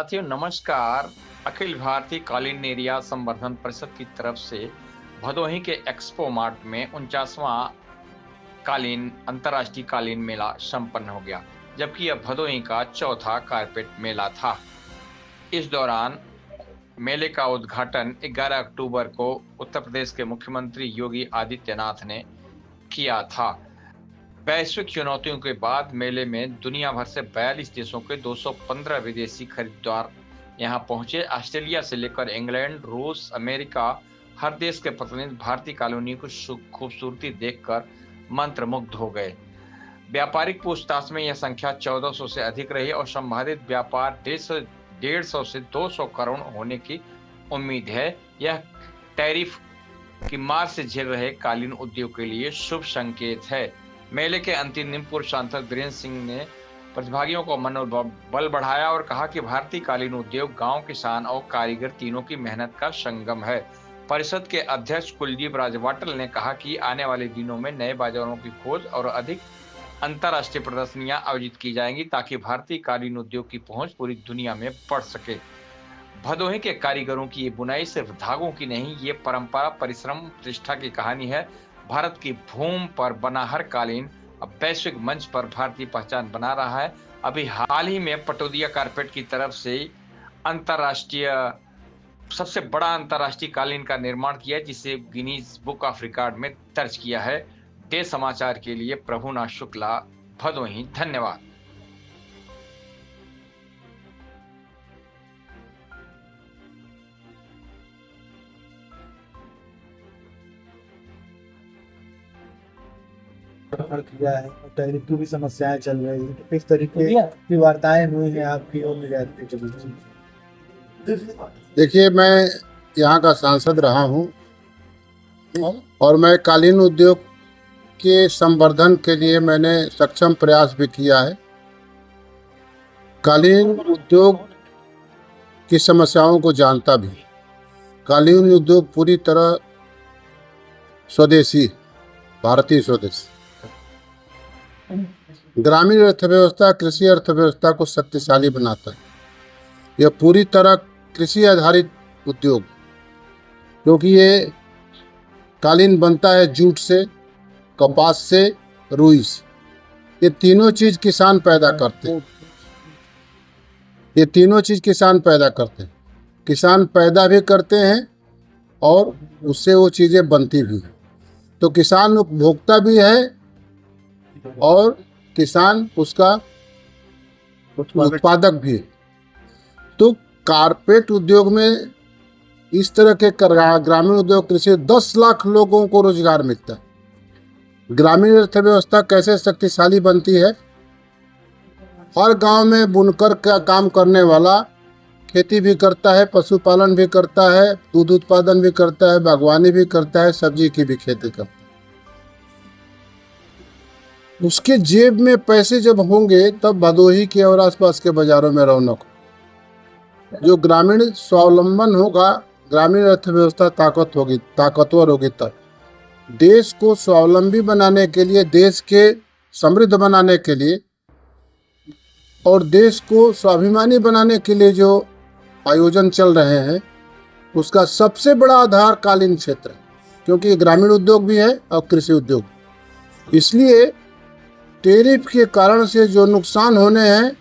साथियों नमस्कार। अखिल भारतीय कालीन निर्यात संवर्धन परिषद की तरफ से भदोही के एक्सपो मार्ट में 49वां कालीन अंतर्राष्ट्रीय कालीन मेला संपन्न हो गया, जबकि यह भदोही का चौथा कारपेट मेला था। इस दौरान मेले का उद्घाटन 11 अक्टूबर को उत्तर प्रदेश के मुख्यमंत्री योगी आदित्यनाथ ने किया था। वैश्विक चुनौतियों के बाद मेले में दुनिया भर से 42 देशों के 215 विदेशी खरीदार यहां पहुंचे। ऑस्ट्रेलिया से लेकर इंग्लैंड, रूस, अमेरिका, हर देश के प्रतिनिधि भारतीय कॉलोनी की खूबसूरती देखकर मंत्रमुग्ध हो गए। व्यापारिक पूछताछ में यह संख्या 1400 से अधिक रही और संभावित व्यापार 150 से 200 करोड़ होने की उम्मीद है। यह टैरिफ की मार से झेल रहे कालीन उद्योग के लिए शुभ संकेत है। मेले के अंतिम दिन पूर्व सांसद वीरेंद्र सिंह ने प्रतिभागियों को मनोबल बढ़ाया और कहा कि भारतीय कालीन उद्योग गांव, किसान और कारीगर तीनों की मेहनत का संगम है। परिषद के अध्यक्ष कुलदीप राजवाटल ने कहा कि आने वाले दिनों में नए बाजारों की खोज और अधिक अंतर्राष्ट्रीय प्रदर्शनियां आयोजित की जाएंगी ताकि भारतीय कालीन उद्योग की पहुंच पूरी दुनिया में बढ़ सके। भदोही के कारीगरों की ये बुनाई सिर्फ धागों की नहीं, ये परंपरा, परिश्रम, प्रतिष्ठा की कहानी है। भारत की भूमि पर बना हर कालीन अब वैश्विक मंच पर भारतीय पहचान बना रहा है। अभी हाल ही में पटोदिया कारपेट की तरफ से अंतर्राष्ट्रीय सबसे बड़ा अंतर्राष्ट्रीय कालीन का निर्माण किया, जिसे गिनीज बुक ऑफ रिकॉर्ड में दर्ज किया है। देश समाचार के लिए प्रभुनाथ शुक्ला, भदोही। धन्यवाद। किया है, टैरिफ की भी समस्याएं चल रही है, किस तरीके की वार्ताएं हुई हैं आपकी और निर्यात के बीच? देखिए, मैं यहाँ का सांसद रहा हूँ और मैं कालीन उद्योग के संवर्धन के लिए मैंने सक्षम प्रयास भी किया है। कालीन उद्योग की समस्याओं को जानता भी। कालीन उद्योग पूरी तरह स्वदेशी, भारतीय स्वदेशी ग्रामीण अर्थव्यवस्था, कृषि अर्थव्यवस्था को शक्तिशाली बनाता है। यह पूरी तरह कृषि आधारित उद्योग, क्योंकि ये कालीन बनता है जूट से, कपास से, रुई से। ये तीनों चीज किसान पैदा करते हैं। ये तीनों चीज किसान पैदा करते हैं। किसान पैदा भी करते हैं और उससे वो चीज़ें बनती भी हैं। तो किसान उपभोक्ता भी है और किसान उसका उत्पादक भी है। तो कारपेट उद्योग में इस तरह के ग्रामीण उद्योग कृषि 10 लाख लोगों को रोजगार मिलता है। ग्रामीण अर्थव्यवस्था कैसे शक्तिशाली बनती है? हर गांव में बुनकर का काम करने वाला खेती भी करता है, पशुपालन भी करता है, दूध उत्पादन भी करता है, बागवानी भी करता है, सब्जी की भी खेती करता है। उसके जेब में पैसे जब होंगे तब भदोही के और आसपास के बाजारों में रौनक। जो ग्रामीण स्वावलंबन होगा, ग्रामीण अर्थव्यवस्था ताकतवर होगी तब। देश को स्वावलंबी बनाने के लिए, देश के समृद्ध बनाने के लिए और देश को स्वाभिमानी बनाने के लिए जो आयोजन चल रहे हैं, उसका सबसे बड़ा आधार कालीन क्षेत्र है, क्योंकि ग्रामीण उद्योग भी है और कृषि उद्योग। इसलिए टैरिफ के कारण से जो नुकसान होने हैं,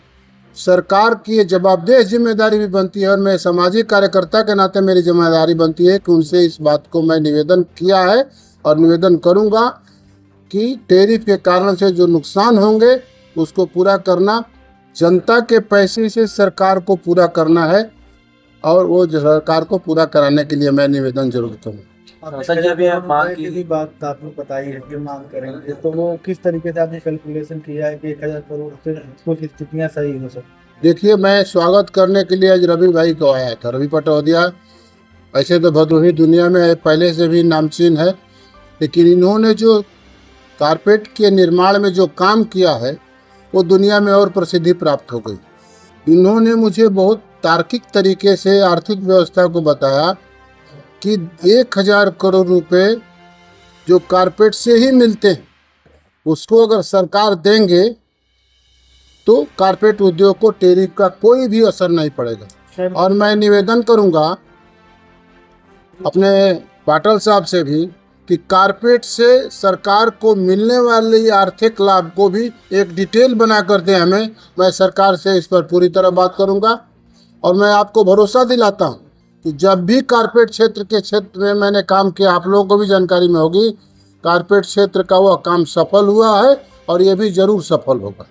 सरकार की ये जवाबदेह जिम्मेदारी भी बनती है और मैं सामाजिक कार्यकर्ता के नाते मेरी जिम्मेदारी बनती है कि उनसे इस बात को मैं निवेदन किया है और निवेदन करूंगा कि टैरिफ के कारण से जो नुकसान होंगे उसको पूरा करना, जनता के पैसे से सरकार को पूरा करना है और वो सरकार को पूरा कराने के लिए मैं निवेदन जरूर करूँगा। की बात आपने बताई है कि मांग करेंगे, तो वो किस तरीके से आपने कैलकुलेशन किया है कि 1000 करोड़ से कुछ स्थितियाँ सही हो सकती? देखिए, मैं स्वागत करने के लिए आज रवि भाई को आया था, रवि पटौदिया। ऐसे तो भदोही दुनिया में पहले से भी नामचीन है, लेकिन इन्होंने जो कारपेट के निर्माण में जो काम किया है वो दुनिया में और प्रसिद्धि प्राप्त हो गई। इन्होंने मुझे बहुत तार्किक तरीके से आर्थिक व्यवस्था को बताया कि 1000 करोड़ रुपए जो कारपेट से ही मिलते हैं, उसको अगर सरकार देंगे तो कारपेट उद्योग को टैरिफ का कोई भी असर नहीं पड़ेगा। और मैं निवेदन करूंगा अपने पाटिल साहब से भी कि कारपेट से सरकार को मिलने वाली आर्थिक लाभ को भी एक डिटेल बना कर दें हमें। मैं सरकार से इस पर पूरी तरह बात करूंगा और मैं आपको भरोसा दिलाता हूं कि जब भी कारपेट क्षेत्र में मैंने काम किया, आप लोगों को भी जानकारी में होगी, कारपेट क्षेत्र का वह काम सफल हुआ है और ये भी जरूर सफल होगा।